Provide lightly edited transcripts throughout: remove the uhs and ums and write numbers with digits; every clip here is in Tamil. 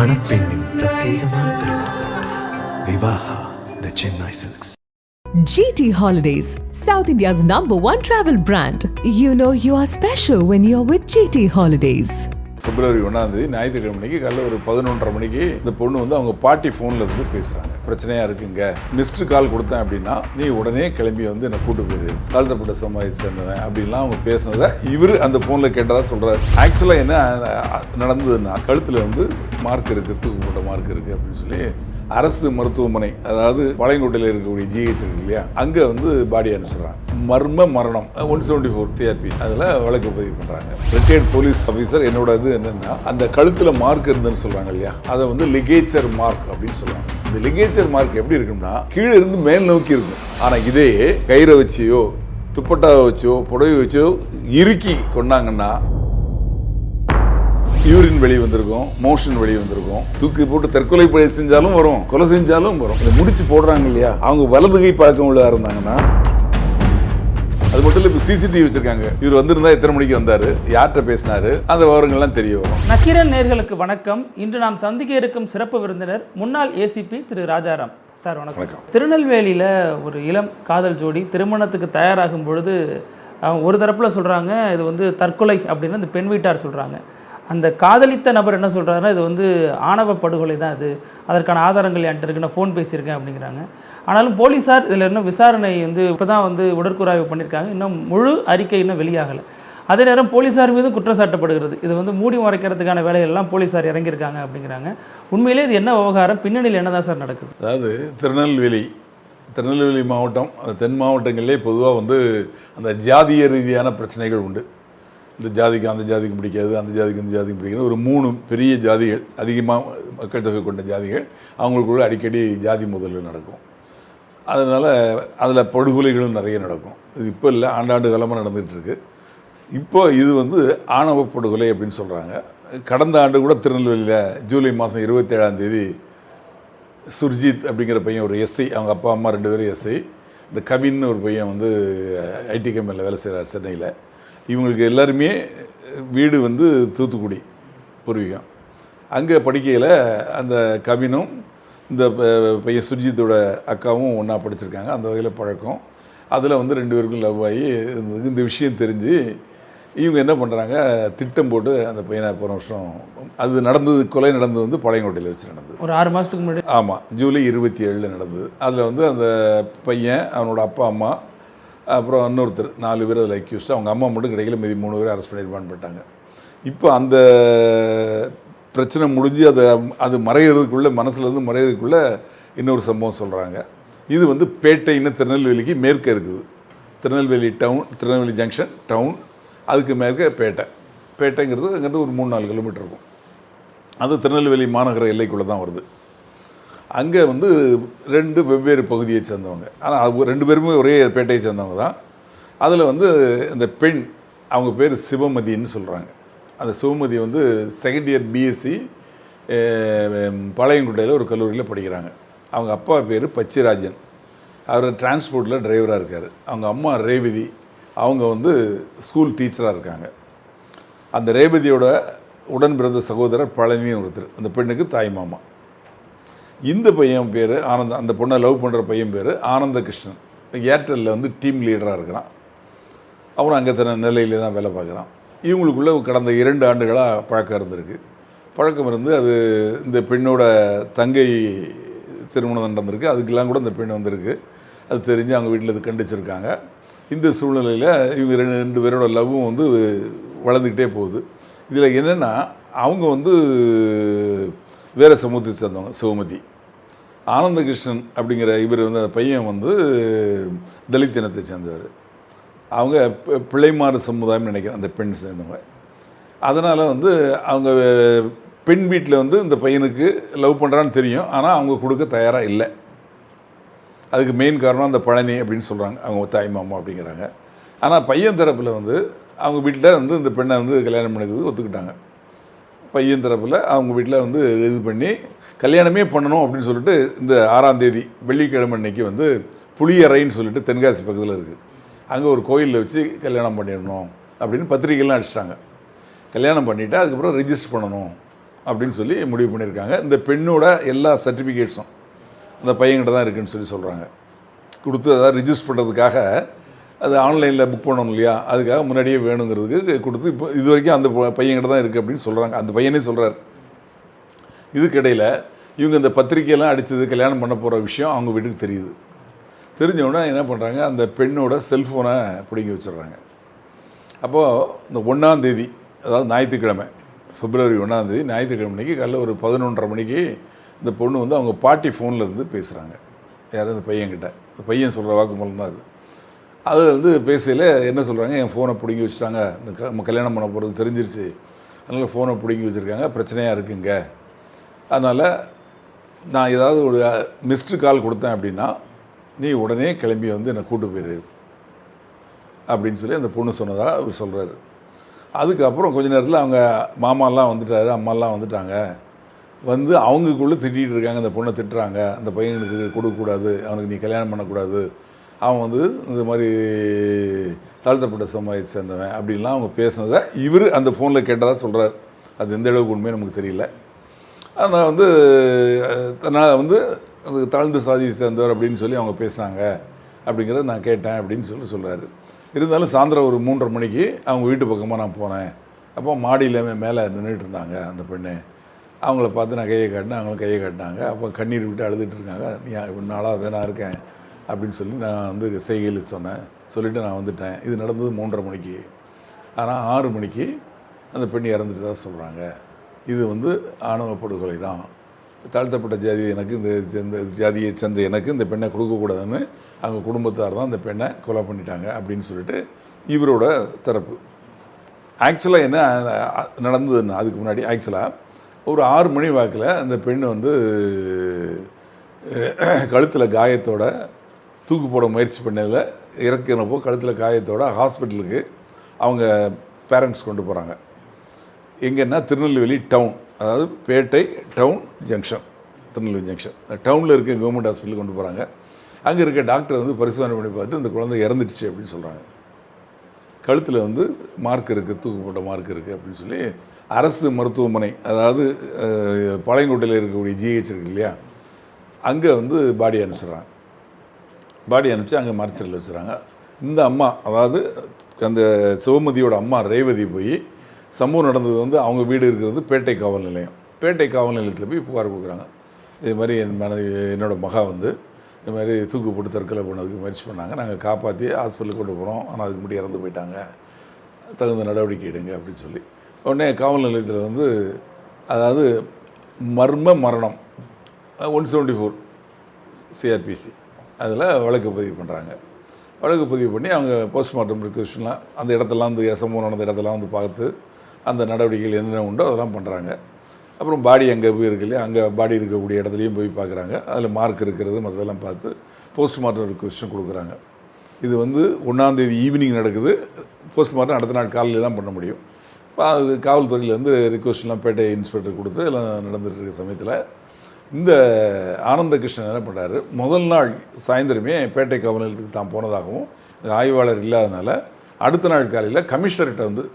மணப்பெண்ணின் பிரத்யேகமான திருமணம் Vivaha the Chennai Silks. GT Holidays, South India's #1 travel brand. You know you are special when you're with GT Holidays. பிப்ரவரி 1 ஞாயிற்றுக்கிழமைக்கு காலையில் ஒரு 11:30 மணிக்கு இந்த பொண்ணு வந்து அவங்க பாட்டி ஃபோனில் இருந்து பேசுகிறாங்க. பிரச்சனையாக இருக்குங்க, மிஸ்டு கால் கொடுத்தேன் அப்படின்னா நீ உடனே கிளம்பி வந்து என்னை கூட்டு போயிரு, தாழ்த்தப்பட்ட சமுதாயத்தை சேர்ந்தவன் அப்படின்லாம் அவங்க பேசுனதை இவர் அந்த ஃபோனில் கேட்டதாக சொல்கிறார். ஆக்சுவலாக என்ன நடந்ததுன்னா, கழுத்தில் வந்து மார்க் இருக்குது, தூக்கப்பட்ட மார்க் இருக்குது அப்படின்னு சொல்லி அரசு மருத்துவமனை, அதாவது பாளையங்கோட்டையில் இருக்கக்கூடிய ஜிஹெச் இருக்கு இல்லையா, அங்கே வந்து பாடி அனுப்பிச்சுறாங்க. மர்ம மரணம் 174 CRPC அதில் வழக்கு பதிவு பண்ணுறாங்க. ரிட்டையர்ட் போலீஸ் ஆஃபீஸர் என்னோட இது என்னென்னா, அந்த கழுத்தில் மார்க் இருந்துன்னு சொல்கிறாங்க இல்லையா, அதை வந்து லிகேச்சர் மார்க் அப்படின்னு சொல்லுவாங்க. இந்த லிகேச்சர் மார்க் எப்படி இருக்குன்னா, கீழே இருந்து மேல் நோக்கி இருக்கும். ஆனால் இதே கயிறை வச்சியோ துப்பட்டாவை வச்சோ புடவை வச்சோ இறுக்கி கொண்டாங்கன்னா யூரின் வெளியே வந்திருக்கும், மோஷன் வெளியே வந்திருக்கும். தூக்கி போட்டு தற்கொலை பழி செஞ்சாலும் வரும், கொலை செஞ்சாலும் வரும். இதை முடிச்சு போடுறாங்க இல்லையா, அவங்க வலதுகை பழக்கம் உள்ள இருந்தாங்கன்னா. அது மட்டும் இல்லை, இப்போ CCTV வச்சிருக்காங்க. இவர் வந்திருந்தா எத்தனை மணிக்கு வந்தாரு, யார்கிட்ட பேசினாரு, அந்த விவரங்கள்லாம் தெரிய வரும். நக்கீரன் நேயர்களுக்கு வணக்கம். இன்று நாம் சந்திக்க இருக்கும் சிறப்பு விருந்தினர் முன்னாள் ACP திரு ராஜாராம் சார். வணக்கம். திருநெல்வேலியில் ஒரு இளம் காதல் ஜோடி திருமணத்துக்கு தயாராகும் பொழுது ஒரு தரப்பில் சொல்கிறாங்க இது வந்து தற்கொலை அப்படின்னு அந்த பெண் வீட்டார் சொல்கிறாங்க. அந்த காதலித்த நபர் என்ன சொல்கிறாருன்னா, இது வந்து ஆணவ படுகொலை தான், இது அதற்கான ஆதாரங்கள் என்கிட்ட இருக்கு, நான் ஃபோன் பேசியிருக்கேன் அப்படிங்கிறாங்க. ஆனாலும் போலீஸார் இதில் இன்னும் விசாரணை வந்து இப்போ தான் வந்து உடற்கூறாய்வு பண்ணியிருக்காங்க. இன்னும் முழு அறிக்கை இன்னும் வெளியாகலை. அதே நேரம் போலீஸார் மீது குற்றச்சாட்டப்படுகிறது, இது வந்து மூடி மறைக்கிறதுக்கான வேலையெல்லாம் போலீஸார் இறங்கியிருக்காங்க அப்படிங்கிறாங்க. உண்மையிலே இது என்ன விவகாரம், பின்னணியில் என்ன தான் சார் நடக்குது? அதாவது திருநெல்வேலி மாவட்டம், தென் மாவட்டங்களிலே பொதுவாக வந்து அந்த ஜாதிய ரீதியான பிரச்சனைகள் உண்டு. இந்த ஜாதிக்கு அந்த ஜாதிக்கு பிடிக்காது, அந்த ஜாதிக்கு இந்த ஜாதிக்கு பிடிக்காது. ஒரு 3 பெரிய ஜாதிகள், அதிகமாக மக்கள் தொகை கொண்ட ஜாதிகள், அவங்களுக்குள்ள அடிக்கடி ஜாதி மோதல்கள் நடக்கும். அதனால் அதில் படுகொலைகளும் நிறைய நடக்கும். இது இப்போ இல்லை, ஆண்டாண்டு காலமாக நடந்துகிட்ருக்கு. இப்போ இது வந்து ஆணவ படுகொலை அப்படின்னு சொல்கிறாங்க. கடந்த ஆண்டு கூட திருநெல்வேலியில் ஜூலை மாதம் 27 சுர்ஜித் அப்படிங்கிற பையன், ஒரு SI, அவங்க அப்பா அம்மா 2 பேரும் SI. இந்த கவின்னு ஒரு பையன் வந்து IT கம்பெனியில் வேலை செய்கிறார் சென்னையில். இவங்களுக்கு எல்லாருமே வீடு வந்து தூத்துக்குடி பூர்வீகம். அங்கே படிக்கையில் அந்த கவினும் இந்த பையன் சுர்ஜித்தோட அக்காவும் ஒன்றா படிச்சிருக்காங்க. அந்த வகையில் பழக்கம். அதில் வந்து 2 பேருக்கும் லவ் ஆகி இந்த விஷயம் தெரிஞ்சு இவங்க என்ன பண்ணுறாங்க, திட்டம் போட்டு அந்த பையனை போன வருஷம் அது நடந்தது, கொலை நடந்தது வந்து பாளையங்கோட்டையில் வச்சு நடந்தது. ஒரு 6 மாதத்துக்கு முன்னாடி. ஆமாம், ஜூலை 27 நடந்தது. அதில் வந்து அந்த பையன், அவனோட அப்பா அம்மா, அப்புறம் இன்னொருத்தர் 4 பேர் அதில் அக்யூஸ்ட். அவங்க அம்மா மட்டும் கிடைக்கல, மீதி 3 பேர் அரெஸ்ட் பண்ணி ரிமாண்ட் பண்ணிட்டாங்க. இப்போ அந்த பிரச்சனை முடிஞ்சு அது மறைகிறதுக்குள்ளே, மனசுலேருந்து மறைகிறதுக்குள்ளே இன்னொரு சம்பவம் சொல்கிறாங்க. இது வந்து பேட்டைன்னு திருநெல்வேலிக்கு மேற்கே இருக்குது. Tirunelveli town, Tirunelveli junction town, அதுக்கு மேற்கே பேட்டைங்கிறது அங்கேருந்து ஒரு 3-4 கிலோமீட்டர் இருக்கும். அது திருநெல்வேலி மாநகர எல்லைக்குள்ளே தான் வருது. அங்கே வந்து 2 வெவ்வேறு பகுதியை சேர்ந்தவங்க, ஆனால் 2 பேருமே ஒரே பேட்டையை சேர்ந்தவங்க தான். அதில் வந்து இந்த பெண், அவங்க பேர் சிவமதின்னு சொல்கிறாங்க. அந்த சிவமதி வந்து 2nd இயர் BSc பாளையங்கோட்டையில் ஒரு கல்லூரியில் படிக்கிறாங்க. அவங்க அப்பா பேர் பச்சிராஜன், அவர் டிரான்ஸ்போர்ட்டில் டிரைவராக இருக்கார். அவங்க அம்மா ரேவதி, அவங்க வந்து ஸ்கூல் டீச்சராக இருக்காங்க. அந்த ரேவதியோட உடன் பிறந்த சகோதரர் பழனின்னு ஒருத்தர், அந்த பெண்ணுக்கு தாய் மாமா. இந்த பையன் பேர் ஆனந்த, அந்த பொண்ணை லவ் பண்ணுற பையன் பேர் ஆனந்த கிருஷ்ணன். ஏர்டெல்லில் வந்து டீம் லீடராக இருக்கிறான். அவனும் அங்கே நிலையிலே தான் வேலை பார்க்குறான். இவங்களுக்குள்ளே கடந்த 2 ஆண்டுகளாக பழக்கம் இருந்திருக்கு. பழக்கம் இருந்து அது இந்த பெண்ணோட தங்கை திருமணம் நடந்திருக்கு. அதுக்கெல்லாம் கூட இந்த பெண் வந்திருக்கு. அது தெரிஞ்சு அவங்க வீட்டில் இது கண்டிச்சிருக்காங்க. இந்த சூழ்நிலையில் இவங்க 2 பேரோட லவ்வும் வந்து வளர்ந்துக்கிட்டே போகுது. இதில் என்னென்னா, அவங்க வந்து வேறு சமூகத்தை சேர்ந்தவங்க சிவமதி. ஆனந்தகிருஷ்ணன் அப்படிங்கிற இவர் வந்து அந்த பையன் வந்து தலித் இனத்தை சேர்ந்தவர். அவங்க பிள்ளைமாறு சமுதாயம் நினைக்கிறேன் அந்த பெண் சேர்ந்தவங்க. அதனால் வந்து அவங்க பெண் வீட்டில் வந்து இந்த பையனுக்கு லவ் பண்ணுறான்னு தெரியும், ஆனால் அவங்க கொடுக்க தயாராக இல்லை. அதுக்கு மெயின் காரணம் அந்த பழனி அப்படின்னு சொல்கிறாங்க, அவங்க தாய் மாமா அப்படிங்கிறாங்க. ஆனால் பையன் தரப்பில் வந்து அவங்க வீட்டில் வந்து இந்த பெண்ணை வந்து கல்யாணம் பண்ணிக்கிறது ஒத்துக்கிட்டாங்க. பையன் தரப்பில் அவங்க வீட்டில் வந்து இது பண்ணி கல்யாணமே பண்ணணும் அப்படின்னு சொல்லிட்டு இந்த 6ஆம் தேதி வெள்ளிக்கிழமை அன்னைக்கு வந்து புளியறைன்னு சொல்லிட்டு தென்காசி பக்கத்தில் இருக்குது, அங்கே ஒரு கோயிலில் வச்சு கல்யாணம் பண்ணிடணும் அப்படின்னு பத்திரிக்கைலாம் அடிச்சிட்டாங்க. கல்யாணம் பண்ணிவிட்டு அதுக்கப்புறம் ரிஜிஸ்டர் பண்ணணும் அப்படின்னு சொல்லி முடிவு பண்ணியிருக்காங்க. இந்த பெண்ணோட எல்லா சர்டிஃபிகேட்ஸும் அந்த பையன்கிட்ட தான் இருக்குதுன்னு சொல்லி சொல்கிறாங்க. கொடுத்து அதாவது ரிஜிஸ்டர் பண்ணுறதுக்காக அது ஆன்லைனில் புக் பண்ணணும் இல்லையா, அதுக்காக முன்னாடியே வேணுங்கிறதுக்கு கொடுத்து இப்போ இது வரைக்கும் அந்த பையன்கிட்ட தான் இருக்குது அப்படின்னு சொல்கிறாங்க. அந்த பையனே சொல்கிறார். இதுக்கிடையில் இவங்க இந்த பத்திரிக்கையெல்லாம் அடித்தது கல்யாணம் பண்ண போகிற விஷயம் அவங்க வீட்டுக்கு தெரியுது. தெரிஞ்சவுடனே என்ன பண்ணுறாங்க, அந்த பெண்ணோட செல்ஃபோனை பிடுங்கி வச்சிடுறாங்க. அப்போது இந்த 1ஆம் தேதி, அதாவது ஞாயிற்றுக்கிழமை, February 1ஆம் தேதி ஞாயிற்றுக்கிழமை மணிக்கு காலையில் ஒரு 11:30 மணிக்கு இந்த பொண்ணு வந்து அவங்க பாட்டி ஃபோனில் இருந்து பேசுகிறாங்க. யாரும் இந்த பையன்கிட்ட, இந்த பையன் சொல்கிற வாக்குமூலம் தான் அது வந்து பேசையில் என்ன சொல்கிறாங்க, என் ஃபோனை பிடுங்கி வச்சுட்டாங்க, இந்த கல்யாணம் பண்ண போகிறது தெரிஞ்சிருச்சு, அதனால் ஃபோனை பிடுங்கி வச்சுருக்காங்க, பிரச்சனையாக இருக்குங்க, அதனால் நான் ஏதாவது ஒரு மிஸ்டு கால் கொடுத்தேன் அப்படின்னா நீ உடனே கிளம்பி வந்து என்னை கூட்டு போயிரு அப்படின்னு சொல்லி அந்த பொண்ணு சொன்னதாக அவர் சொல்கிறாரு. அதுக்கப்புறம் கொஞ்ச நேரத்தில் அவங்க மாமாலாம் வந்துட்டாரு, அம்மாலாம் வந்துட்டாங்க. வந்து அவங்களுக்குள்ளே திட்டிகிட்டு இருக்காங்க, அந்த பொண்ணை திட்டுறாங்க, அந்த பையனுக்கு கொடுக்கக்கூடாது, அவனுக்கு நீ கல்யாணம் பண்ணக்கூடாது, அவன் வந்து இந்த மாதிரி தாழ்த்தப்பட்ட சமுதாயத்தை சேர்ந்தவன் அப்படின்லாம் அவங்க பேசினதை இவர் அந்த ஃபோனில் கேட்டதாக சொல்கிறார். அது எந்த அளவுக்கு உண்மையை நமக்கு தெரியல. ஆனால் வந்து நான் வந்து அந்த தாழ்ந்த சாதியை சேர்ந்தவர் அப்படின்னு சொல்லி அவங்க பேசினாங்க அப்படிங்கிறத நான் கேட்டேன் அப்படின்னு சொல்கிறாரு. இருந்தாலும் சாயந்தரம் ஒரு 3:30 மணிக்கு அவங்க வீட்டு பக்கமாக நான் போனேன். அப்போ மாடியில் மேலே நின்றுட்டு இருந்தாங்க அந்த பெண்ணு. அவங்கள பார்த்து நான் கையை காட்டினேன், அவங்களும் கையை காட்டினாங்க. அப்போ கண்ணீர் விட்டு அழுதுட்டு இருக்காங்க. நீ நாளாக தான் நான் இருக்கேன் அப்படின்னு சொல்லி நான் வந்து செய்கையில் சொன்னேன். சொல்லிவிட்டு நான் வந்துட்டேன். இது நடந்தது 3:30 மணிக்கு. ஆனால் 6 மணிக்கு அந்த பெண் இறந்துட்டு தான் சொல்கிறாங்க. இது வந்து ஆணவ படுகொலை தான். தாழ்த்தப்பட்ட ஜாதி எனக்கு இந்த ஜாதியை சேர்ந்த எனக்கு இந்த பெண்ணை கொடுக்கக்கூடாதுன்னு அவங்க குடும்பத்தார் தான் இந்த பெண்ணை கொலை பண்ணிட்டாங்க அப்படின்னு சொல்லிட்டு இவரோட தரப்பு. ஆக்சுவலாக என்ன நடந்ததுன்னா, அதுக்கு முன்னாடி ஆக்சுவலாக ஒரு 6 மணி வாக்கில் அந்த பெண் வந்து கழுத்தில் காயத்தோட தூக்கு போட முயற்சி பண்ணதில் இறக்கிறப்போ கழுத்தில் காயத்தோட ஹாஸ்பிட்டலுக்கு அவங்க பேரண்ட்ஸ் கொண்டு போகிறாங்க. எங்கன்னா திருநெல்வேலி டவுன், அதாவது பேட்டை டவுன் ஜங்ஷன், திருநெல்வேலி ஜங்ஷன் டவுனில் இருக்க கவர்மெண்ட் ஹாஸ்பிட்டலுக்கு கொண்டு போகிறாங்க. அங்கே இருக்க டாக்டர் வந்து பரிசோதனை பண்ணி பார்த்து இந்த குழந்தை இறந்துடுச்சு அப்படின்னு சொல்கிறாங்க. கழுத்தில் வந்து மார்க் இருக்குது, தூக்கு போட்ட மார்க் இருக்குது அப்படின்னு சொல்லி அரசு மருத்துவமனை, அதாவது பாளையங்கோட்டையில் இருக்கக்கூடிய ஜிஹெச் இருக்கு இல்லையா, அங்கே வந்து பாடி அனுப்பிச்சிடுறாங்க. பாடி அனுப்பிச்சு அங்கே மறைச்சரில் வச்சுறாங்க. இந்த அம்மா, அதாவது அந்த சிவமதியோட அம்மா ரேவதி போய் சம்பவம் நடந்தது வந்து அவங்க வீடு இருக்கிறது பேட்டை காவல் நிலையம். பேட்டை காவல் நிலையத்தில் போய் புகார் கொடுக்குறாங்க. இது மாதிரி என்னோடய மகா வந்து இது மாதிரி தூக்கு போட்டு தற்கொலை பண்ணதுக்கு முயற்சி பண்ணாங்க, நாங்கள் காப்பாற்றி ஹாஸ்பிட்டலுக்கு கொண்டு போகிறோம், ஆனால் அதுக்கு முன்னாடி இறந்து போயிட்டாங்க, தகுந்த நடவடிக்கை எடுங்க அப்படின்னு சொல்லி உடனே காவல் நிலையத்தில் வந்து அதாவது மர்ம மரணம் 174 சிஆர்பிசி அதில் வழக்கு பதிவு பண்ணுறாங்க. வழக்கு பதிவு பண்ணி அவங்க போஸ்ட்மார்ட்டம் ரிக்வெஸ்ட்லாம் அந்த இடத்தெல்லாம் வந்து சம்பவம் நடந்த இடத்தெல்லாம் வந்து பார்த்து அந்த நடவடிக்கைகள் என்னென்ன உண்டோ அதெல்லாம் பண்ணுறாங்க. அப்புறம் பாடி அங்கே போய் இருக்கு இல்லையா, அங்கே பாடி இருக்கக்கூடிய இடத்துலையும் போய் பார்க்குறாங்க. அதில் மார்க் இருக்கிறது மற்றதெல்லாம் பார்த்து போஸ்ட்மார்ட்டம் ரிக்வெஸ்ட்டும் கொடுக்குறாங்க. இது வந்து 1ஆம் தேதி ஈவினிங் நடக்குது. போஸ்ட்மார்ட்டம் அடுத்த நாள் காலையில் தான் பண்ண முடியும். இப்போ அது காவல்துறையிலேருந்து ரிக்வெஸ்ட்லாம் பேட்டை இன்ஸ்பெக்டர் கொடுத்து எல்லாம் நடந்துட்டு இருக்க சமயத்தில் இந்த ஆனந்த கிருஷ்ணன் என்ன பண்ணுறாரு, முதல் நாள் சாயந்தரமே பேட்டை காவல் நிலையத்துக்கு தான் போனதாகவும் ஆய்வாளர் இல்லாதனால அடுத்த நாள் காலையில் கமிஷனர்கிட்ட வந்து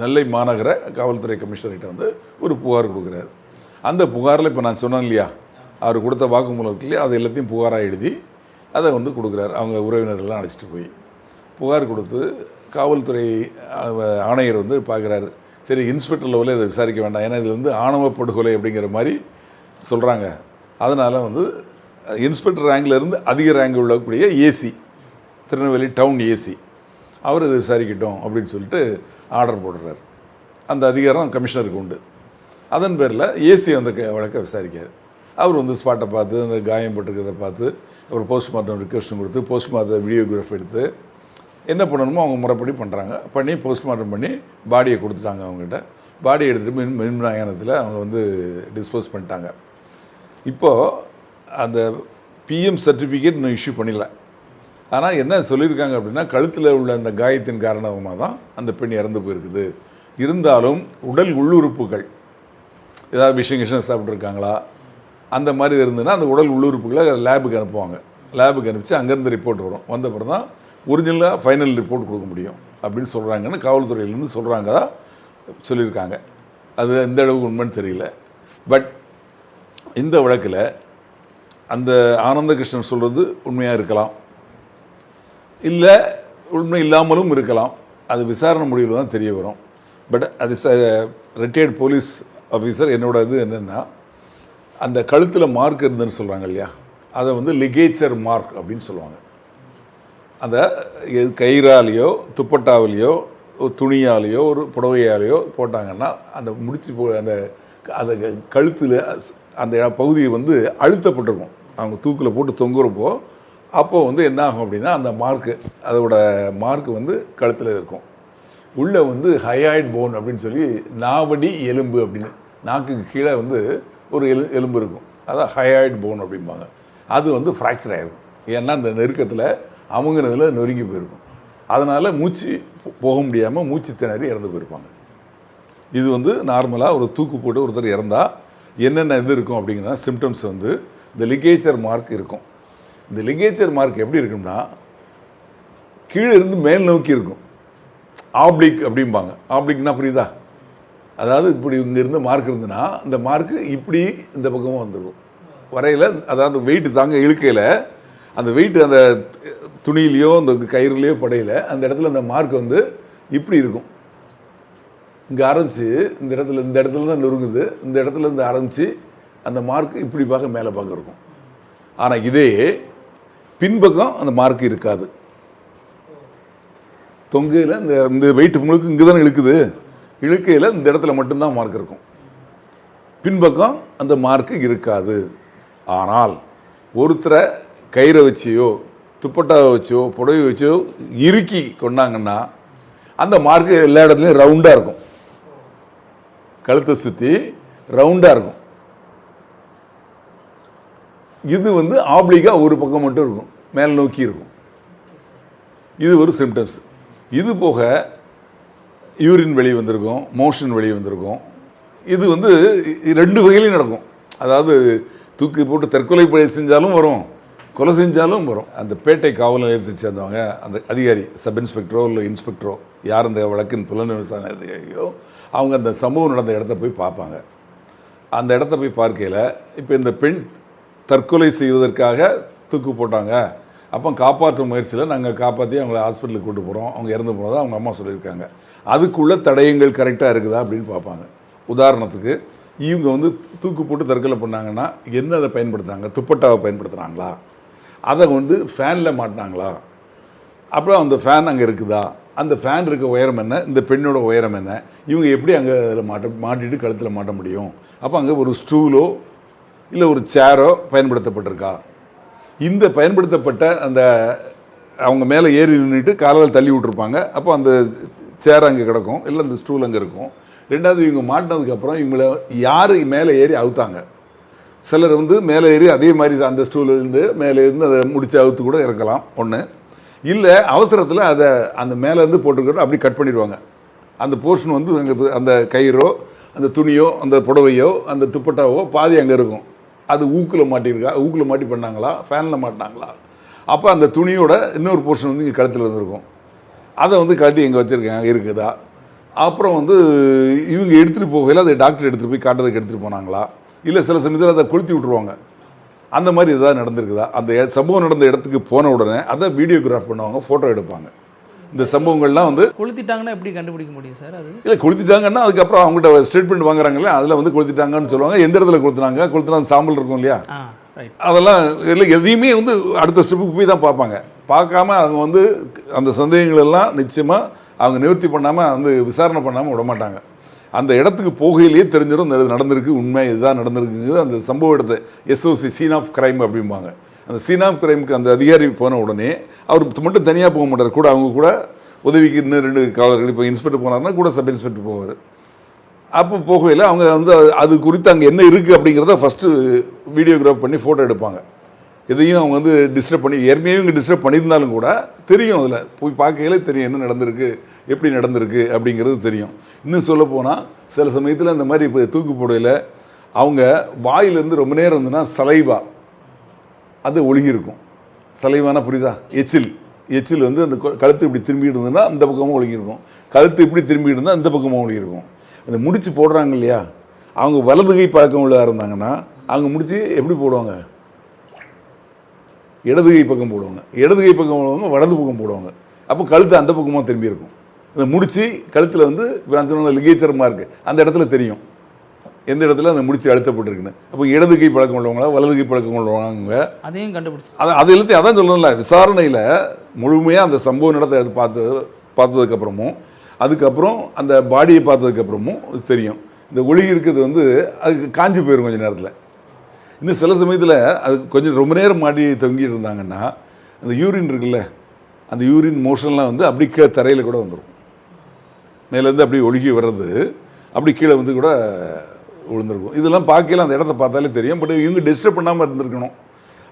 நெல்லை மாநகர காவல்துறை கமிஷனர்கிட்ட வந்து ஒரு புகார் கொடுக்குறாரு. அந்த புகாரில் இப்போ நான் சொன்னேன் இல்லையா, அவர் கொடுத்த வாக்குமூலம் இருக்கு இல்லையா, அது எல்லாத்தையும் புகாராக எழுதி அதை வந்து கொடுக்குறாரு. அவங்க உறவினர்கள்லாம் அழைச்சிட்டு போய் புகார் கொடுத்து காவல்துறை ஆணையர் வந்து பார்க்குறாரு. சரி, இன்ஸ்பெக்டர் லெவலில் இதை விசாரிக்க வேண்டாம், ஏன்னா இது வந்து ஆணவ படுகொலை அப்படிங்கிற மாதிரி சொல்கிறாங்க. அதனால் வந்து இன்ஸ்பெக்டர் ரேங்கிலேருந்து அதிக ரேங்க் உள்ளக்கூடிய ஏசி, திருநெல்வேலி டவுன் ஏசி, அவர் இதை விசாரிக்கட்டும் அப்படின்னு சொல்லிட்டு ஆர்டர் போடுறார். அந்த அதிகாரம் கமிஷனருக்கு உண்டு. அதன் பேரில் ஏசி அந்த வழக்கை விசாரிக்கார். அவர் வந்து ஸ்பாட்டை பார்த்து அந்த காயம் போட்டிருக்கிறத பார்த்து அப்புறம் போஸ்ட்மார்ட்டம் ரிக்வெஸ்ட்டும் கொடுத்து போஸ்ட்மார்ட்டம் வீடியோகிராஃப் எடுத்து என்ன பண்ணணுமோ அவங்க முறைப்படி பண்ணுறாங்க. பண்ணி போஸ்ட்மார்ட்டம் பண்ணி பாடியை கொடுத்துட்டாங்க. அவங்ககிட்ட பாடியை எடுத்துகிட்டு மின்மயானத்தில் அவங்க வந்து டிஸ்போஸ் பண்ணிட்டாங்க. இப்போது அந்த பிஎம் சர்டிஃபிகேட் இன்னும் இஷ்யூ பண்ணல. ஆனால் என்ன சொல்லியிருக்காங்க அப்படின்னா, கழுத்தில் உள்ள அந்த காயத்தின் காரணமாக தான் அந்த பெண் இறந்து போயிருக்குது. இருந்தாலும் உடல் உள்ளுறுப்புகள் ஏதாவது விஷயம் சாப்பிட்ருக்காங்களா அந்த மாதிரி இருந்ததுன்னா அந்த உடல் உள்ளுறுப்புகளை லேபுக்கு அனுப்புவாங்க. லேபுக்கு அனுப்பிச்சு அங்கேருந்து ரிப்போர்ட் வரும். வந்த அப்புறம் தான் ஒரிஜினலாக ஃபைனல் ரிப்போர்ட் கொடுக்க முடியும் அப்படின்னு சொல்கிறாங்கன்னு காவல்துறையிலேருந்து சொல்கிறாங்க, சொல்லியிருக்காங்க. அது எந்த அளவுக்கு உண்மைன்னு தெரியல. பட் இந்த வழக்கில் அந்த ஆனந்தகிருஷ்ணன் சொல்கிறது உண்மையாக இருக்கலாம், இல்லை உண்மை இல்லாமலும் இருக்கலாம். அது விசாரணை முடிவில் தான் தெரிய வரும். பட் அது ரிட்டையர்ட் போலீஸ் ஆஃபீஸர் என்னோட இது என்னென்னா, அந்த கழுத்தில் மார்க் இருந்துன்னு சொல்கிறாங்க இல்லையா, அதை வந்து லிகேச்சர் மார்க் அப்படின்னு சொல்லுவாங்க. அந்த கயிறாலேயோ துப்பட்டாவிலையோ ஒரு துணியாலேயோ ஒரு புடவையாலேயோ போட்டாங்கன்னா அந்த முடிச்சு அந்த அந்த கழுத்தில் அந்த பகுதியை வந்து அழுத்தப்பட்டிருக்கும். அவங்க தூக்கில் போட்டு தொங்குறப்போ அப்போது வந்து என்ன ஆகும் அப்படின்னா, அந்த மார்க்கு அதோட மார்க்கு வந்து கழுத்தில் இருக்கும். உள்ளே வந்து ஹயாய்ட் போன் அப்படின்னு சொல்லி நாவடி எலும்பு அப்படின்னு, நாக்குக்கு கீழே வந்து ஒரு எலும்பு இருக்கும், அதான் ஹயாய்ட் போன் அப்படிம்பாங்க. அது வந்து ஃப்ராக்சர் ஆகிருக்கும். ஏன்னா அந்த நெருக்கத்தில் அவங்கிறதுல நொறுங்கி போயிருக்கும். அதனால் மூச்சு போக முடியாமல் மூச்சு திணறி இறந்து போயிருப்பாங்க. இது வந்து நார்மலாக ஒரு தூக்கு போட்டு ஒருத்தர் இறந்தால் என்னென்ன இது இருக்கும் அப்படிங்கிற சிம்டம்ஸ் வந்து இந்த லிகேச்சர் மார்க் இருக்கும். இந்த லிகேச்சர் மார்க் எப்படி இருக்கும்னா, கீழே இருந்து மேல் நோக்கி இருக்கும். ஆப்ளிக் அப்படிம்பாங்க. ஆப்ளிக்னா புரியுதா? அதாவது இப்படி இங்கேருந்து மார்க் இருந்துன்னா இந்த மார்க்கு இப்படி இந்த பக்கமாக வந்துடும் வரையில். அதாவது வெயிட்டு தாங்க இழுக்கையில் அந்த வெயிட்டு அந்த துணியிலையோ அந்த கயிறுலையோ படையில் அந்த இடத்துல அந்த மார்க் வந்து இப்படி இருக்கும். இங்கே ஆரம்பித்து இந்த இடத்துல தான் நொறுங்குது. இந்த இடத்துல இருந்து ஆரம்பித்து அந்த மார்க் இப்படி பார்க்க மேலே பார்க்க இருக்கும். ஆனால் இதே பின்பக்கம் அந்த மார்க் இருக்காது. தொங்கையில் இந்த வெயிட் முழுக்க இங்கே தானே இழுக்குது, இழுக்கையில் இந்த இடத்துல மட்டும்தான் மார்க் இருக்கும், பின்பக்கம் அந்த மார்க்கு இருக்காது. ஆனால் ஒருத்தரை கயிறை வச்சியோ துப்பட்டாவை வச்சோ புடவை வச்சோ இறுக்கி கொண்டாங்கன்னா அந்த மார்க்கு எல்லா இடத்துலையும் ரவுண்டாக இருக்கும். கழுத்தை சுற்றி ரவுண்டாக இருக்கும். இது வந்து ஆப்ளிக்காக ஒரு பக்கம் மட்டும் இருக்கும், மேல் நோக்கி இருக்கும். இது ஒரு சிம்டம்ஸ். இது போக யூரின் வெளியே வந்திருக்கும், மோஷன் வெளியே வந்திருக்கும். இது வந்து 2 வகையிலையும் நடக்கும். அதாவது தூக்கி போட்டு தற்கொலை பழி செஞ்சாலும் வரும், கொலை செஞ்சாலும் வரும். அந்த பேட்டை காவல் நிலையத்தை சேர்ந்தவங்க அந்த அதிகாரி, சப் இன்ஸ்பெக்டரோ இல்லை இன்ஸ்பெக்டரோ, யார் அந்த வழக்கின் புலன் விசாரணை அதிகாரியோ, அவங்க அந்த சம்பவம் நடந்த இடத்த போய் பார்ப்பாங்க. அந்த இடத்த போய் பார்க்கையில் இப்போ இந்த பெண் தற்கொலை செய்வதற்காக தூக்கு போட்டாங்க, அப்போ காப்பாற்றும் முயற்சியில் நாங்கள் காப்பாற்றி அவங்கள ஹாஸ்பிட்டலுக்கு கூட்டு போகிறோம், அவங்க இறந்து போனதாக அவங்க அம்மா சொல்லியிருக்காங்க. அதுக்குள்ளே தடயங்கள் கரெக்டாக இருக்குதா அப்படின்னு பார்ப்பாங்க. உதாரணத்துக்கு இவங்க வந்து தூக்கு போட்டு தற்கொலை பண்ணாங்கன்னா என்ன அதை பயன்படுத்துனாங்க, துப்பட்டாவை பயன்படுத்துகிறாங்களா, அதை வந்து ஃபேனில் மாட்டினாங்களா, அப்புறம் அந்த ஃபேன் அங்கே இருக்குதா, அந்த ஃபேன் இருக்க உயரம் என்ன, இந்த பெண்ணோட உயரம் என்ன, இவங்க எப்படி அங்கே அதில் மாட்டிட்டு கழுத்தில் மாட்ட முடியும், அப்போ அங்கே ஒரு ஸ்டூலோ இல்லை ஒரு சேரோ பயன்படுத்தப்பட்டிருக்கா, இந்த பயன்படுத்தப்பட்ட அந்த அவங்க மேலே ஏறி நின்றுட்டு காலால் தள்ளி விட்டுருப்பாங்க, அப்போ அந்த சேர் அங்கே கிடக்கும், இல்லை அந்த ஸ்டூல் அங்கே இருக்கும். ரெண்டாவது இவங்க மாட்டினதுக்கப்புறம் இவங்கள யார் மேலே ஏறி அவுத்தாங்க. சிலர் வந்து மேலே ஏறி அதே மாதிரி அந்த ஸ்டூலேருந்து மேலே இருந்து அதை முடிச்சு அவுத்து கூட இறக்கலாம் ஒன்று. இல்லை அவசரத்தில் அதை அந்த மேலேருந்து போட்டுக்கிட்டு அப்படி கட் பண்ணிடுவாங்க. அந்த போர்ஷன் வந்து அங்கே அந்த கயிறோ அந்த துணியோ அந்த புடவையோ அந்த துப்பட்டாவோ பாதி அங்கே இருக்கும். அது ஊக்கில் மாட்டியிருக்கா, ஊக்கில் மாட்டி பண்ணாங்களா, ஃபேனில் மாட்டினாங்களா, அப்போ அந்த துணியோட இன்னொரு போர்ஷன் வந்து இங்கே கழுத்தில் இருந்திருக்கும். அதை வந்து கழட்டி எங்கே வச்சுருக்காங்க இருக்குதா. அப்புறம் வந்து இவங்க எடுத்துகிட்டு போகல அதை டாக்டர் எடுத்துகிட்டு போய் காட்டுறதுக்கு எடுத்துகிட்டு போனாங்களா, இல்லை சில சமயத்தில் அதை கொளுத்தி விட்ருவாங்க. அந்த மாதிரி எதாவது நடந்திருக்குதா. அந்த சம்பவம் நடந்த இடத்துக்கு போன உடனே அதை வீடியோகிராஃப் பண்ணுவாங்க, ஃபோட்டோ எடுப்பாங்க. இந்த சம்பவங்கள்லாம் வந்து கொளுத்திட்டாங்கன்னா எப்படி கண்டுபிடிக்க முடியும் சார்? அது இல்லை கொளுத்திட்டாங்கன்னா அதுக்கப்புறம் அவங்ககிட்ட ஸ்டேட்மெண்ட் வாங்குறாங்களே, அதில் வந்து கொளுத்திட்டாங்கன்னு சொல்லுவாங்க. எந்த இடத்துல கொளுத்துனாங்க, கொளுத்துனா அந்த சாம்பல் இருக்கும் இல்லையா, அதெல்லாம் இல்லை எதையுமே வந்து அடுத்த ஸ்டெப்புக்கு போய் தான் பார்ப்பாங்க. பார்க்காம அவங்க வந்து அந்த சந்தேகங்கள் எல்லாம் நிச்சயமாக அவங்க நிவர்த்தி பண்ணாமல் வந்து விசாரணை பண்ணாமல் விட மாட்டாங்க. அந்த இடத்துக்கு போகையிலேயே தெரிஞ்சிடும் இந்த நடந்திருக்கு, உண்மை இதுதான் நடந்திருக்குங்கிறது. அந்த சம்பவ இடத்தை எஸ்ஓசி சீன் ஆஃப் கிரைம் அப்படிம்பாங்க. அந்த சீன் ஆஃப் கிரைமுக்கு அந்த அதிகாரி போன உடனே அவர் மட்டும் தனியாக போக மாட்டார், கூட அவங்க கூட உதவிக்கு இன்னும் 2 காவலர்கள், இப்போ இன்ஸ்பெக்டர் போனார்னா கூட சப் இன்ஸ்பெக்டர் போவார். அப்போ போகையில் அவங்க வந்து அது குறித்து அங்கே என்ன இருக்குது அப்படிங்கிறத ஃபஸ்ட்டு வீடியோகிராஃப் பண்ணி ஃபோட்டோ எடுப்பாங்க. எதையும் அவங்க வந்து டிஸ்டர்ப் பண்ணி, ஏற்கனவே இங்கே டிஸ்டர்ப் பண்ணியிருந்தாலும் கூட தெரியும், அதில் போய் பார்க்கையில தெரியும் என்ன நடந்திருக்கு, எப்படி நடந்திருக்கு அப்படிங்கிறது தெரியும். இன்னும் சொல்ல போனால் சில சமயத்தில் இந்த மாதிரி இப்போ தூக்கு போடையில் அவங்க வாயிலேருந்து ரொம்ப நேரம் இருந்ததுன்னா சலைவா அது ஒழுகியிருக்கும். சலைவானா புரியுதா, எச்சில் வந்து அந்த கழுத்து இப்படி திரும்பிட்டு இருந்ததுன்னா அந்த பக்கமும் ஒழுகியிருக்கும், கழுத்து இப்படி திரும்பிட்டு இருந்தால் அந்த பக்கமும் ஒழுகியிருக்கும். அந்த முடிச்சு போடுறாங்க இல்லையா, அவங்க வலது கை பழக்கம் உள்ளதாக இருந்தாங்கன்னா அவங்க முடிச்சு எப்படி போடுவாங்க? இடது கை பக்கம் போடுவாங்க. இடது கை பக்கம் போடுவாங்க, வலது பக்கம் போடுவாங்க. அப்போ கழுத்து அந்த பக்கமாக திரும்பி இருக்கும். இந்த முடிச்சு கழுத்தில் வந்து லிகேச்சரமாக இருக்குது, அந்த இடத்துல தெரியும் எந்த இடத்துல அந்த முடிச்சு அழுத்தப்பட்டிருக்குன்னு. அப்போ இடது கை பழக்கம் உள்ளவங்களா வலது கை பழக்கம் உள்ளவங்க அதையும் கண்டுபிடிச்சு அது எல்லாத்தையும் அதான் சொல்லணும்ல. விசாரணையில் முழுமையாக அந்த சம்பவ இடத்தை பார்த்ததுக்கப்புறமும் அதுக்கப்புறம் அந்த பாடியை பார்த்ததுக்கப்புறமும் தெரியும். இந்த ஒளி இருக்கிறது வந்து அதுக்கு காஞ்சி போயிடும் கொஞ்சம் நேரத்தில். இன்னும் சில சமயத்தில் அது கொஞ்சம் ரொம்ப நேரம் மாடி தொங்கிட்டு இருந்தாங்கன்னா அந்த யூரின் இருக்குல்ல, அந்த யூரின் மோஷன்லாம் வந்து அப்படி கீழே தரையில் கூட வந்துடும். மேலேருந்து அப்படி ஒழுகி வர்றது அப்படி கீழே வந்து கூட விழுந்திருக்கும். இதெல்லாம் பார்க்கல, அந்த இடத்த பார்த்தாலே தெரியும். பட் இவங்க டிஸ்டர்ப் பண்ணாமல் இருந்திருக்கணும்.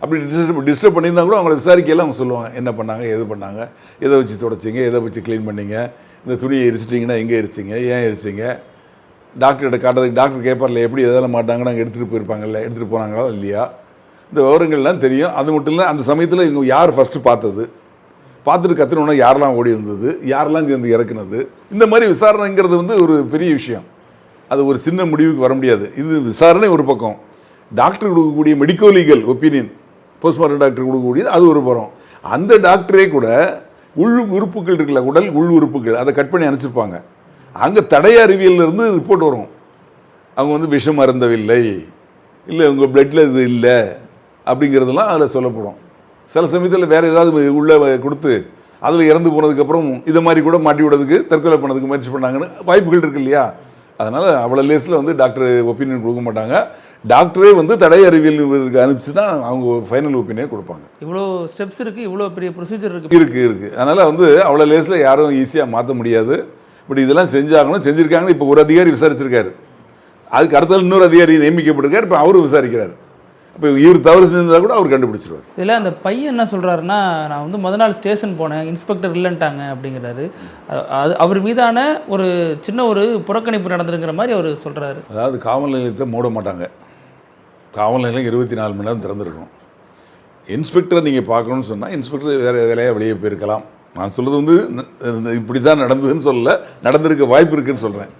அப்படி டிஸ்டர்ப் பண்ணியிருந்தா கூட அவங்கள விசாரிக்கையெல்லாம் அவங்க சொல்லுவாங்க என்ன பண்ணாங்க, எது பண்ணாங்க, எதை வச்சு தொடச்சிங்க, எதை வச்சு க்ளீன் பண்ணீங்க, இந்த துணியை எரிச்சிட்டிங்கன்னா எங்கே எரிச்சிங்க, ஏன் எரிச்சிங்க, டாக்டர்கிட்ட காட்டுறதுக்கு டாக்டர் கேட்பார்ல எப்படி எதெல்லாம் மாட்டாங்க, நாங்கள் எடுத்துகிட்டு போயிருப்பாங்கல்ல, எடுத்துகிட்டு போனாங்களா இல்லையா, இந்த விவரங்கள்லாம் தெரியும். அது மட்டும் இல்லை, அந்த சமயத்தில் இவங்க யார் ஃபஸ்ட்டு பார்த்துட்டு கற்றுனோன்னா யாரெல்லாம் ஓடி வந்தது, யாரெல்லாம் சேர்ந்து இறக்குனது, இந்த மாதிரி விசாரணைங்கிறது வந்து ஒரு பெரிய விஷயம். அது ஒரு சின்ன முடிவுக்கு வர முடியாது. இது விசாரணை ஒரு பக்கம், டாக்டர் கொடுக்கக்கூடிய medico legal opinion postmortem doctor கொடுக்கக்கூடியது அது ஒரு புறம். அந்த டாக்டரே கூட உள் உறுப்புகள் இருக்குல்ல, உடல் உள் உறுப்புகள் அதை கட் பண்ணி அனுப்பிச்சிருப்பாங்க. அங்கே தடய அறிவியலிருந்து ரிப்போர்ட் வரும். அவங்க வந்து விஷம் அருந்தவில்லை, இல்லை உங்கள் பிளட்டில் இது இல்லை அப்படிங்கிறதெல்லாம் அதில் சொல்லப்படும். சில சமயத்தில் வேறு ஏதாவது உள்ளே கொடுத்து அதில் இறந்து போனதுக்கப்புறம் இதை மாதிரி கூட மாட்டி விடுறதுக்கு தற்கொலை பண்ணதுக்கு முயற்சி பண்ணாங்கன்னு வாய்ப்புகள் இருக்கு இல்லையா. அதனால் அவ்வளோ லேஸில் வந்து டாக்டர் ஒப்பீனியன் கொடுக்க மாட்டாங்க. டாக்டரே வந்து தடய அறிவியல் அனுப்பிச்சு தான் அவங்க ஃபைனல் ஒப்பீனியன் கொடுப்பாங்க. இவ்வளோ ஸ்டெப்ஸ் இருக்குது, இவ்வளோ பெரிய ப்ரொசீஜர் இருக்குது. அதனால் வந்து அவ்வளோ லேஸில் யாரும் ஈஸியாக மாற்ற முடியாது. பட் இதெல்லாம் செஞ்சாங்கன்னு செஞ்சுருக்காங்கன்னு இப்போ ஒரு அதிகாரி விசாரிச்சிருக்காரு, அதுக்கு அடுத்தாலும் இன்னொரு அதிகாரி நியமிக்கப்பட்டிருக்காரு, இப்போ அவரும் விசாரிக்கிறார். இப்போ இவர் தவறு செஞ்சிருந்தா கூட அவர் கண்டுபிடிச்சிருவார். இதில் அந்த பையன் என்ன சொல்கிறாருன்னா, நான் வந்து முதல் நாள் ஸ்டேஷன் போனேன், இன்ஸ்பெக்டர் இல்லைன்ட்டாங்க அப்படிங்கிறாரு. அது அவர் மீதான ஒரு சின்ன ஒரு புறக்கணிப்பு நடந்துருங்கிற மாதிரி அவர் சொல்கிறாரு. அதாவது காவல் நிலையத்தை மூட மாட்டாங்க, காவல் நிலையம் 24 மணி நேரம் திறந்துருக்கும். இன்ஸ்பெக்டரை நீங்கள் பார்க்கணுன்னு சொன்னால் இன்ஸ்பெக்டர் வேறு வேலையாக வெளியே போயிருக்கலாம். நான் சொல்கிறது வந்து இப்படி தான் நடந்ததுன்னு சொல்லலை, நடந்திருக்க வாய்ப்பு இருக்குதுன்னு சொல்கிறேன்.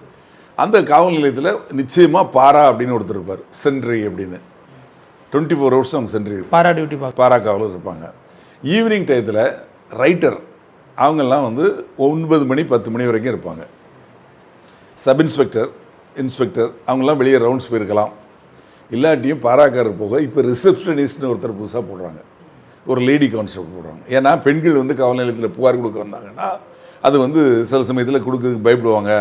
அந்த காவல் நிலையத்தில் நிச்சயமாக பாரா அப்படின்னு ஒருத்தர் இருப்பார், சென்ட்ரி அப்படின்னு. 24 hours அவங்க சென்ட்ரி பாரா டியூட்டி பாரா காவலர் இருப்பாங்க. ஈவினிங் டயத்தில் ரைட்டர் அவங்கெல்லாம் வந்து 9 மணி 10 மணி வரைக்கும் இருப்பாங்க. சப் இன்ஸ்பெக்டர் அவங்கெல்லாம் வெளியே ரவுண்ட்ஸ் போயிருக்கலாம். இல்லாட்டியும் பாராக்காரர் போக இப்போ ரிசப்ஷனிஸ்ட்னு ஒருத்தர் புதுசாக போடுறாங்க, ஒரு லேடி கான்ஸ்டபிள் போடுறாங்க. ஏன்னா பெண்கள் வந்து காவல் நிலையத்தில் புகார் கொடுக்க வந்தாங்கன்னா அது வந்து சில சமயத்தில் கொடுக்கறதுக்கு பயப்படுவாங்க,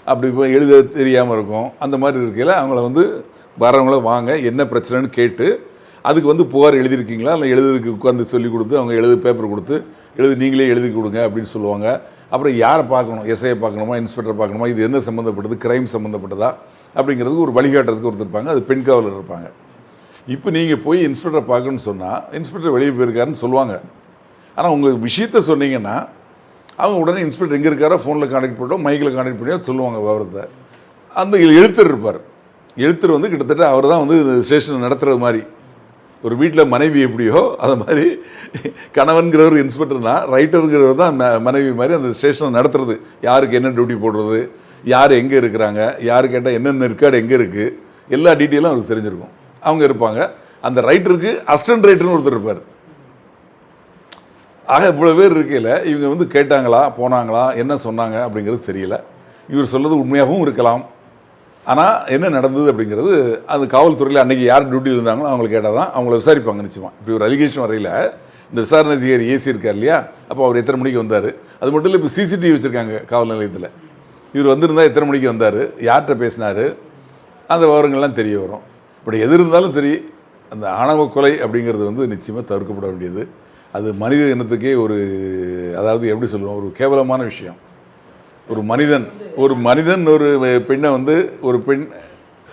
அப்படி இப்போ எழுத தெரியாமல் இருக்கும். அந்த மாதிரி இருக்கையில் அவங்கள வந்து வரவங்கள வாங்க என்ன பிரச்சனைன்னு கேட்டு அதுக்கு வந்து புகார் எழுதியிருக்கீங்களா இல்லை எழுதுறதுக்கு உட்காந்து சொல்லி கொடுத்து அவங்க பேப்பர் கொடுத்து நீங்களே எழுதி கொடுங்க அப்படின்னு சொல்லுவாங்க. அப்புறம் யாரை பார்க்கணும், எஸ்ஐயை பார்க்கணுமா, இன்ஸ்பெக்டர் பார்க்கணுமா, இது என்ன சம்மந்தப்பட்டது, கிரைம் சம்மந்தப்பட்டதா அப்படிங்கிறதுக்கு ஒரு வழிகாட்டுறதுக்கு ஒருத்தர் இருப்பாங்க, அது பெண் காவலர் இருப்பாங்க. இப்போ நீங்கள் போய் இன்ஸ்பெக்டரை பார்க்கணுன்னு சொன்னால் இன்ஸ்பெக்டர் வெளியே போயிருக்காருன்னு சொல்லுவாங்க. ஆனால் உங்கள் விஷயத்த சொன்னீங்கன்னா அவங்க உடனே இன்ஸ்பெக்டர் எங்கே இருக்காரோ ஃபோனில் கான்டாக்ட் பண்ணிட்டோ மைக்கில் கான்டாக்ட் பண்ணியோ சொல்லுவாங்க விவரத்தை. அந்த எழுத்தர் இருப்பார், எழுத்தர் வந்து கிட்டத்தட்ட அவர் தான் வந்து ஸ்டேஷனை நடத்துகிறது மாதிரி. ஒரு வீட்டில் மனைவி எப்படியோ அதை மாதிரி கணவன்கிறவர் இன்ஸ்பெக்டர்னா ரைட்டருங்கிறவர் தான் மனைவி மாதிரி அந்த ஸ்டேஷனை நடத்துறது. யாருக்கு என்ன டியூட்டி போடுறது, யார் எங்கே இருக்கிறாங்க, யார் கேட்டால் என்னென்ன ரெக்கார்டு எங்கே இருக்குது, எல்லா டீட்டெயிலும் அவருக்கு தெரிஞ்சிருக்கும். அவங்க இருப்பாங்க. அந்த ரைட்டருக்கு அசிஸ்டன்ட் ரைட்டர்னு ஒருத்தர் இருப்பார். ஆக இவ்வளோ பேர் இருக்கையில் இவங்க வந்து கேட்டாங்களா போனாங்களா என்ன சொன்னாங்க அப்படிங்கிறது தெரியல. இவர் சொல்கிறது உண்மையாகவும் இருக்கலாம். ஆனால் என்ன நடந்தது அப்படிங்கிறது அது காவல்துறையில் அன்றைக்கி யார் டியூட்டியில் இருந்தாங்களோ அவங்களை கேட்டால் தான் அவங்கள விசாரிப்பாங்க நிச்சயமாக. இப்படி ஒரு அலிகேஷன் வரையில் இந்த விசாரணை அதிகாரி ஏசி இருக்கார் இல்லையா, அப்போ அவர் எத்தனை மணிக்கு வந்தார், அது மட்டும் இல்லை இப்போ சிசிடிவி வச்சுருக்காங்க காவல் நிலையத்தில். இவர் வந்திருந்தால் எத்தனை மணிக்கு வந்தார், யார்கிட்ட பேசினார், அந்த விவரங்கள்லாம் தெரிய வரும். இப்படி எது இருந்தாலும் சரி அந்த ஆணவ கொலை அப்படிங்கிறது வந்து நிச்சயமாக தவிர்க்கப்பட வேண்டியது. அது மனித இனத்துக்கே ஒரு அதாவது எப்படி சொல்லுவோம், ஒரு கேவலமான விஷயம். ஒரு மனிதன் ஒரு பெண்ணை வந்து ஒரு பெண்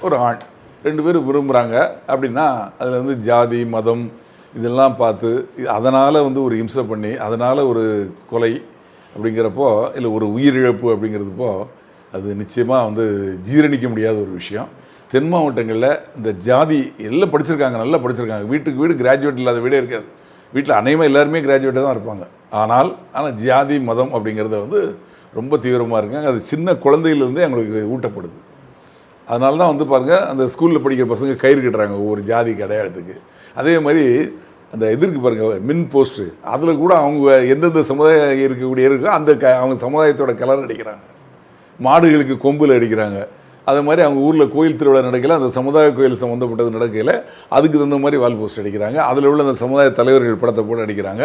ஒரு ஆண் 2 பேரும் விரும்புகிறாங்க அப்படின்னா அதில் வந்து ஜாதி மதம் இதெல்லாம் பார்த்து அதனால் வந்து ஒரு இம்சை பண்ணி அதனால் ஒரு கொலை அப்படிங்கிறப்போ இல்லை ஒரு உயிரிழப்பு அப்படிங்கிறதுப்போ அது நிச்சயமாக வந்து ஜீரணிக்க முடியாத ஒரு விஷயம். தென் மாவட்டங்களில் இந்த ஜாதி எல்லாம் படிச்சிருக்காங்க, நல்லா படிச்சிருக்காங்க, வீட்டுக்கு வீடு கிராஜுவேட் இல்லாத வீடே இருக்காது. வீட்டில் அநேகமாக எல்லாருமே கிராஜுவேட்டாக தான் இருப்பாங்க. ஆனால் ஜாதி மதம் அப்படிங்கிறத வந்து ரொம்ப தீவிரமாக இருக்காங்க. அது சின்ன குழந்தையிலேருந்தே அவங்களுக்கு ஊட்டப்படுது. அதனால தான் வந்து பாருங்கள், அந்த ஸ்கூலில் படிக்கிற பசங்க கயிறு கட்டுறாங்க ஒவ்வொரு ஜாதிக்கு அடையாளத்துக்கு. அதே மாதிரி அந்த எதிர்க்கு பாருங்கள் மின் போஸ்ட்டு, அதில் கூட அவங்க எந்தெந்த சமுதாயம் இருக்கக்கூடிய இருக்கோ அந்த அவங்க சமுதாயத்தோட கலர் அடிக்கிறாங்க. மாடுகளுக்கு கொம்பில் அடிக்கிறாங்க. அது மாதிரி அவங்க ஊரில் கோயில் திருவிழா நடக்கல, அந்த சமுதாய கோயில் சம்மந்தப்பட்டது நடக்கல, அதுக்கு தகுந்த மாதிரி வால் போஸ்ட் அடிக்கிறாங்க. அதில் உள்ள அந்த சமுதாய தலைவர்கள் படத்தை போட்டு அடிக்கிறாங்க.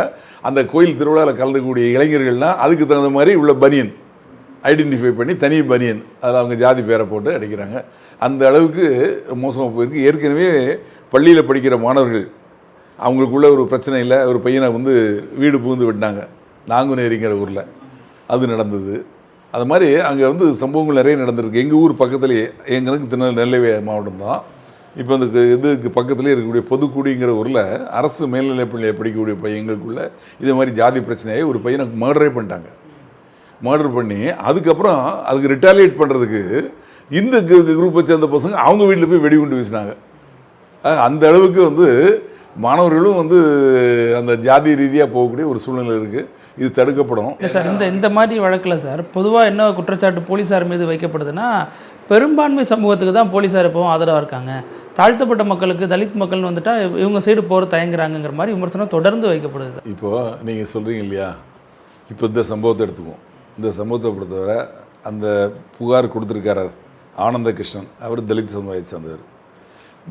அந்த கோயில் திருவிழாவில் கலந்துக்கூடிய இளைஞர்கள்னால் அதுக்கு தகுந்த மாதிரி உள்ள பனியன் ஐடென்டிஃபை பண்ணி தனி பனியன் அதில் அவங்க ஜாதி பேரை போட்டு அடிக்கிறாங்க. அந்த அளவுக்கு மோசமாக போயிருக்கு. ஏற்கனவே பள்ளியில் படிக்கிற மாணவர்கள் அவங்களுக்குள்ள ஒரு பிரச்சனை இல்லை, ஒரு பையனை வந்து வீடு புகுந்து விட்டாங்க நாங்குநேரிங்கிற ஊரில், அது நடந்தது. அது மாதிரி அங்கே வந்து சம்பவங்கள் நிறைய நடந்திருக்கு. எங்கள் ஊர் பக்கத்துலேயே, எங்களுக்கு நெல்லை மாவட்டம் தான். இப்போ அந்த இதுக்கு பக்கத்துலேயே இருக்கக்கூடிய பொதுக்குடிங்கிற ஊரில் அரசு மேல்நிலைப் பள்ளியில் படிக்கக்கூடிய பையங்களுக்குள்ள இதே மாதிரி ஜாதி பிரச்சனையை ஒரு பையனை மர்டரே பண்ணிட்டாங்க. மர்டர் பண்ணி அதுக்கப்புறம் அதுக்கு ரிட்டாலியேட் பண்ணுறதுக்கு இந்த குரூப்பை சேர்ந்த பசங்க அவங்க வீட்டில் போய் வெடிகுண்டு வீசினாங்க. அந்த அளவுக்கு வந்து மாணவர்களும் வந்து அந்த ஜாதி ரீதியாக போகக்கூடிய ஒரு சூழ்நிலை இருக்குது. இது தடுக்கப்படும். இல்லை சார், இந்த மாதிரி வழக்கில் சார் பொதுவாக என்ன குற்றச்சாட்டு போலீஸார் மீது வைக்கப்படுதுன்னா, பெரும்பான்மை சமூகத்துக்கு தான் போலீஸார் எப்பவும் ஆதரவாக இருக்காங்க, தாழ்த்தப்பட்ட மக்களுக்கு தலித் மக்கள்னு வந்துட்டால் இவங்க சைடு போகிற தயங்குறாங்கிற மாதிரி விமர்சனம் தொடர்ந்து வைக்கப்படுது. இப்போது நீங்கள் சொல்கிறீங்க இல்லையா, இப்போ இந்த சம்பவத்தை எடுத்துக்குவோம். இந்த சம்பவத்தை பொறுத்தவரை அந்த புகார் கொடுத்துருக்காரு ஆனந்த கிருஷ்ணன், அவர் தலித் சமுதாயத்தை சேர்ந்தவர்.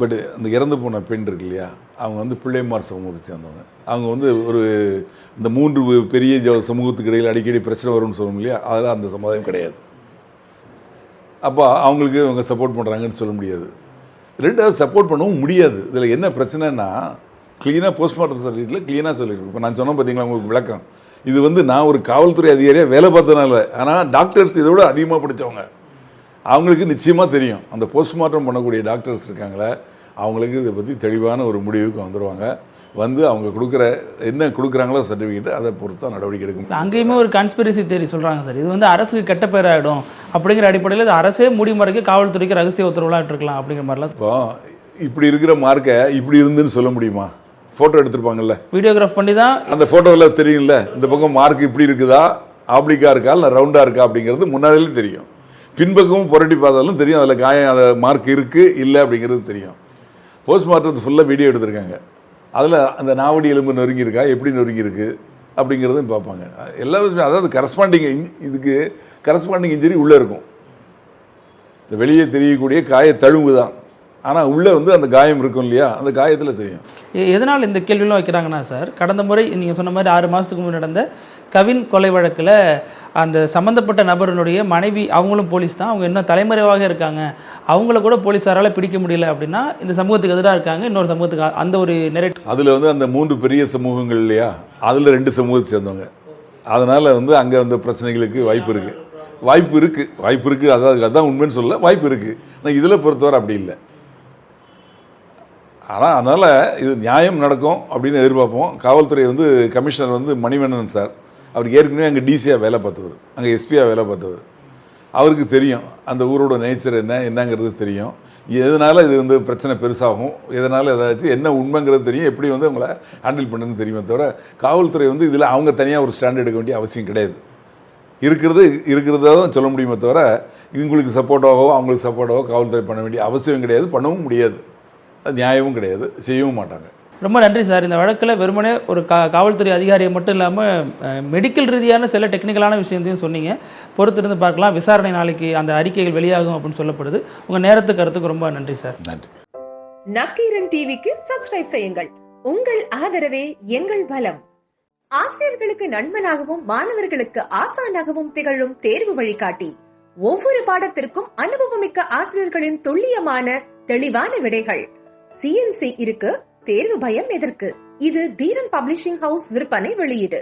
பட் அந்த இறந்து போன பெண் இருக்கு இல்லையா, அவங்க வந்து பிள்ளைமார் சமூகத்தை சேர்ந்தவங்க. அவங்க வந்து ஒரு இந்த 3 பெரிய சமூகத்துக்கு இடையில் அடிக்கடி பிரச்சனை வரும்னு சொல்லணும் இல்லையா, அதெல்லாம் அந்த சமுதாயம் கிடையாது. அப்போ அவங்களுக்கு அவங்க சப்போர்ட் பண்ணுறாங்கன்னு சொல்ல முடியாது. ரெண்டாவது சப்போர்ட் பண்ணவும் முடியாது. இதில் என்ன பிரச்சனைன்னா, க்ளீனாக போஸ்ட்மார்ட்டம் சர்டிஃபிகேட்டில் க்ளீனாக சொல்லியிருக்கோம். இப்போ நான் சொன்னேன் பார்த்தீங்களா உங்களுக்கு விளக்கம், இது வந்து நான் ஒரு காவல்துறை அதிகாரியாக வேலை பார்த்தனால, ஆனால் டாக்டர்ஸ் இதோட அதிகமாக படித்தவங்க, அவங்களுக்கு நிச்சயமாக தெரியும். அந்த போஸ்ட்மார்ட்டம் பண்ணக்கூடிய டாக்டர்ஸ் இருக்காங்களே, அவங்களுக்கு இதை பற்றி தெளிவான ஒரு முடிவுக்கு வந்துடுவாங்க. வந்து அவங்க என்ன கொடுக்குறாங்களோ சர்டிஃபிகேட், அதை பொறுத்து தான் நடவடிக்கை எடுக்கும். அங்கேயுமே ஒரு கான்ஸ்பிரசி தேரி சொல்கிறாங்க சார், இது வந்து அரசுக்கு கெட்ட பேர் ஆகிடும் அப்படிங்கிற அடிப்படையில் இது அரசே முடிமுறைக்கு காவல்துறைக்கு ரகசிய உத்தரவுலாம் இருக்கலாம் அப்படிங்கிற மாதிரிலாம். இப்போ இப்படி இருக்கிற மார்க்கை இப்படி இருந்துன்னு சொல்ல முடியுமா? ஃபோட்டோ எடுத்துருப்பாங்கல்ல, வீடியோகிராஃப் பண்ணி தான் அந்த ஃபோட்டோவில் தெரியும்ல, இந்த பக்கம் மார்க் இப்படி இருக்குதா, ஆப்ளிக்காக இருக்கா இல்லை ரவுண்டாக இருக்கா அப்படிங்கிறது முன்னாடியே தெரியும். பின்பக்கமும் புரட்டி பார்த்தாலும் தெரியும், அதில் காயம் அந்த மார்க் இருக்குது இல்லை அப்படிங்கிறது தெரியும். போஸ்ட்மார்ட்டத்தை ஃபுல்லாக வீடியோ எடுத்திருக்காங்க. அதில் அந்த நாவடி எலும்பு நொறுங்கியிருக்கா, எப்படி நொறுங்கியிருக்கு அப்படிங்கிறதும் பார்ப்பாங்க. எல்லா விஷயம், அதாவது இதுக்கு கரஸ்பாண்டிங் இன்ஜுரி உள்ளே இருக்கும். இந்த வெளியே தெரியக்கூடிய காய தழும்பு தான், ஆனால் உள்ளே வந்து அந்த காயம் இருக்கும் இல்லையா, அந்த காயத்தில் தெரியும். எதனால் இந்த கேள்வியெல்லாம் வைக்கிறாங்கன்னா சார், கடந்த முறை நீங்கள் சொன்ன மாதிரி 6 மாதத்துக்கு முன்னாடி நடந்த கவின் கொலை வழக்கில் அந்த சம்மந்தப்பட்ட நபருடைய மனைவி, அவங்களும் போலீஸ் தான், அவங்க இன்னும் தலைமறைவாக இருக்காங்க, அவங்கள கூட போலீஸாரால் பிடிக்க முடியல அப்படின்னா இந்த சமூகத்துக்கு எதிராக இருக்காங்க, இன்னொரு சமூகத்துக்கு, அந்த ஒரு நெரேட்டிவ். அதில் வந்து அந்த 3 பெரிய சமூகங்கள் இல்லையா, அதில் 2 சமூகத்தை சேர்ந்தவங்க. அதனால் வந்து அங்கே அந்த பிரச்சனைகளுக்கு வாய்ப்பு இருக்குது. அதாவது அதுதான் உண்மைன்னு சொல்ல வாய்ப்பு இருக்குது. ஆனால் இதில் பொறுத்தவரை அப்படி இல்லை. ஆனால் அதனால் இது நியாயம் நடக்கும் அப்படின்னு எதிர்பார்ப்போம். காவல்துறை வந்து கமிஷனர் வந்து மணிவண்ணன் சார், அவருக்கு ஏற்கனவே அங்கே டிசியாக வேலை பார்த்தவர், அங்கே எஸ்பியாக வேலை பார்த்தவர். அவருக்கு தெரியும் அந்த ஊரோட நேச்சர் என்னங்கிறது தெரியும். எதனால் இது வந்து பிரச்சனை பெருசாகும், எதனால் ஏதாச்சும் என்ன உண்மைங்கிறது தெரியும், எப்படி வந்து அவங்கள ஹேண்டில் பண்ணுன்னு தெரியுமே தவிர, காவல்துறை வந்து இதில் அவங்க தனியாக ஒரு ஸ்டாண்ட் எடுக்க வேண்டிய அவசியம் கிடையாது. இருக்கிறதா தான் சொல்ல முடியுமே தவிர, இவங்களுக்கு சப்போர்ட்டாகவோ அவங்களுக்கு சப்போர்ட்டாகவோ காவல்துறை பண்ண வேண்டிய அவசியம் கிடையாது, பண்ணவும் முடியாது, அது நியாயமும் கிடையாது, செய்யவும் மாட்டாங்க. ரொம்ப நன்றி சார். இந்த வழக்கில் வெறுமனே ஒரு காவல்துறை அதிகாரியை மட்டும் இல்லாமல் மெடிக்கல் ரீதியான சில டெக்னிக்கலான விஷயத்தையும் சொன்னீங்க. பொறுத்திருந்து பார்க்கலாம். விசாரணை நாளைக்கு அந்த அறிக்கைகள் வெளியாகும் அப்படின்னு சொல்லப்படுது. உங்கள் நேரத்துக்கு கருத்துக்கு ரொம்ப நன்றி சார். நன்றி. நக்கீரன் டிவிக்கு சப்ஸ்கிரைப் செய்யுங்கள். உங்கள் ஆதரவே எங்கள் பலம். ஆசிரியர்களுக்கு நண்பனாகவும் மாணவர்களுக்கு ஆசானாகவும் திகழும் தேர்வு வழிகாட்டி. ஒவ்வொரு பாடத்திற்கும் அனுபவமிக்க ஆசிரியர்களின் துல்லியமான தெளிவான விடைகள். CNC இருக்கு, தேர்வு பயம் எதற்கு? இது தீரன் பப்ளிஷிங் ஹவுஸ் விற்பனை வெளியீடு.